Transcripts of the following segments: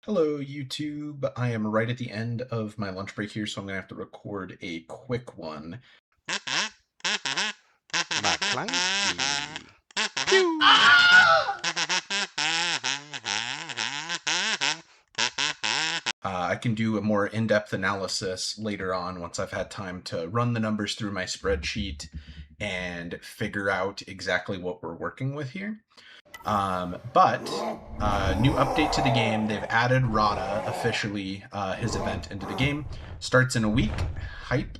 Hello, YouTube. I am right at the end of my lunch break here, so I'm going to have to record a quick one. Maclunkey. I can do a more in-depth analysis later on once I've had time to run the numbers through my spreadsheet and figure out exactly what we're working with here. But new update to the game. They've added Rotta officially, his event into the game. Starts in a week. Hype.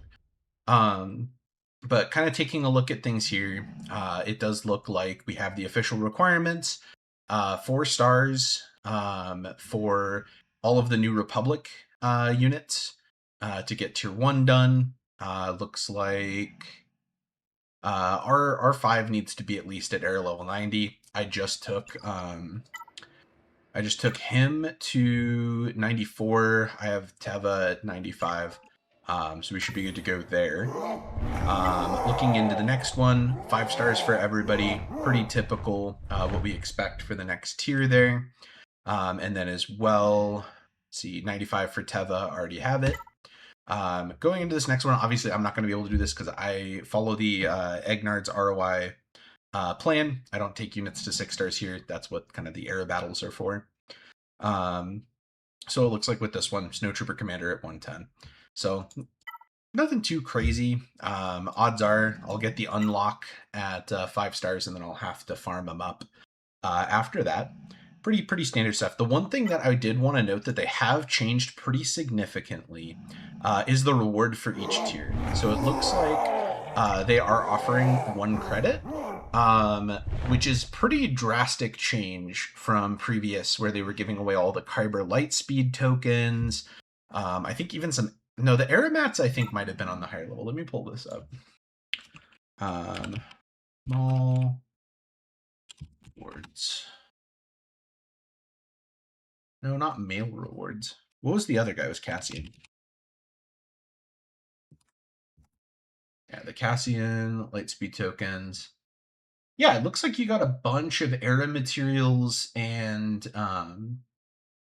But kind of taking a look at things here, it does look like we have the official requirements. 4 stars for all of the New Republic units to get tier 1 done. Looks like our 5 needs to be at least at air level 90. I just took him to 94. I have Teva at 95. So we should be good to go there. Looking into the next one, 5 stars for everybody. Pretty typical, what we expect for the next tier there. And then as well, see, 95 for Teva, already have it. Going into this next one, obviously I'm not going to be able to do this because I follow the Egnards ROI plan. I don't take units to 6 stars here. That's what kind of the era battles are for. So it looks like with this one, Snowtrooper Commander at 110. So nothing too crazy. Odds are I'll get the unlock at 5 stars, and then I'll have to farm them up after that. Pretty standard stuff. The one thing that I did want to note that they have changed pretty significantly is the reward for each tier. So it looks like they are offering 1 credit, which is pretty drastic change from previous, where they were giving away all the Kyber Lightspeed tokens. I think even some... No, the Era Mats I think might have been on the higher level. Let me pull this up. Small rewards. No, not mail rewards. What was the other guy? It was Cassian. Yeah, the Cassian Lightspeed tokens. Yeah, it looks like you got a bunch of Era Materials and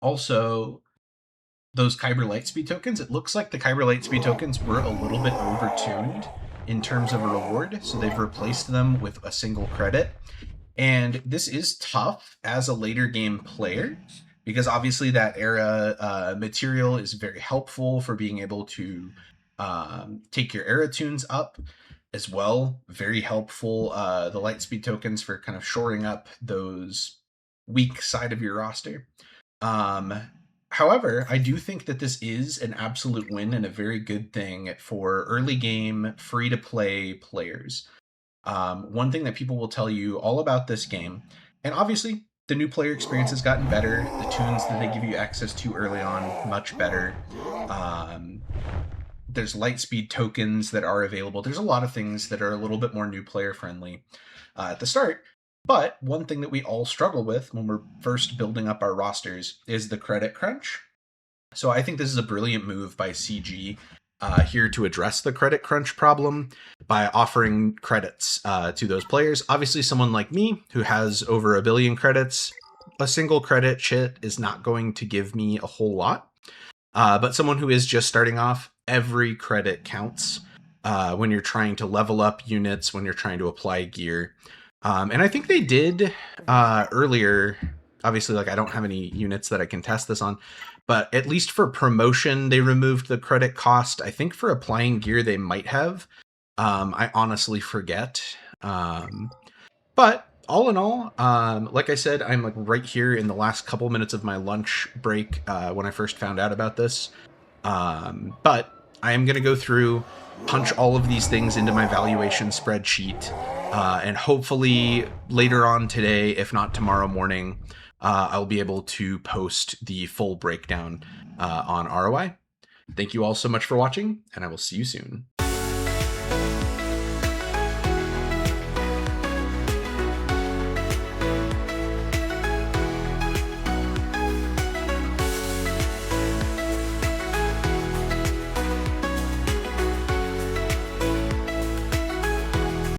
also those Kyber Lightspeed tokens. It looks like the Kyber Lightspeed tokens were a little bit overtuned in terms of a reward, so they've replaced them with a single credit. And this is tough as a later game player, because obviously that era material is very helpful for being able to take your era tunes up as well. Very helpful. The Lightspeed tokens for kind of shoring up those weak side of your roster. However, I do think that this is an absolute win and a very good thing for early game, free-to-play players. One thing that people will tell you all about this game, and obviously the new player experience has gotten better, the tunes that they give you access to early on, much better. There's Lightspeed tokens that are available. There's a lot of things that are a little bit more new player friendly at the start. But one thing that we all struggle with when we're first building up our rosters is the credit crunch. So I think this is a brilliant move by CG here to address the credit crunch problem by offering credits to those players. Obviously, someone like me who has over 1 billion credits, a single credit shit is not going to give me a whole lot. But someone who is just starting off, every credit counts when you're trying to level up units, when you're trying to apply gear. And I think they did earlier. Obviously, like, I don't have any units that I can test this on, but at least for promotion, they removed the credit cost. I think for applying gear, they might have. I honestly forget. But all in all, like I said, I'm like right here in the last couple minutes of my lunch break when I first found out about this. But I am going to go through, punch all of these things into my valuation spreadsheet, and hopefully later on today, if not tomorrow morning, I'll be able to post the full breakdown on ROI. Thank you all so much for watching, and I will see you soon.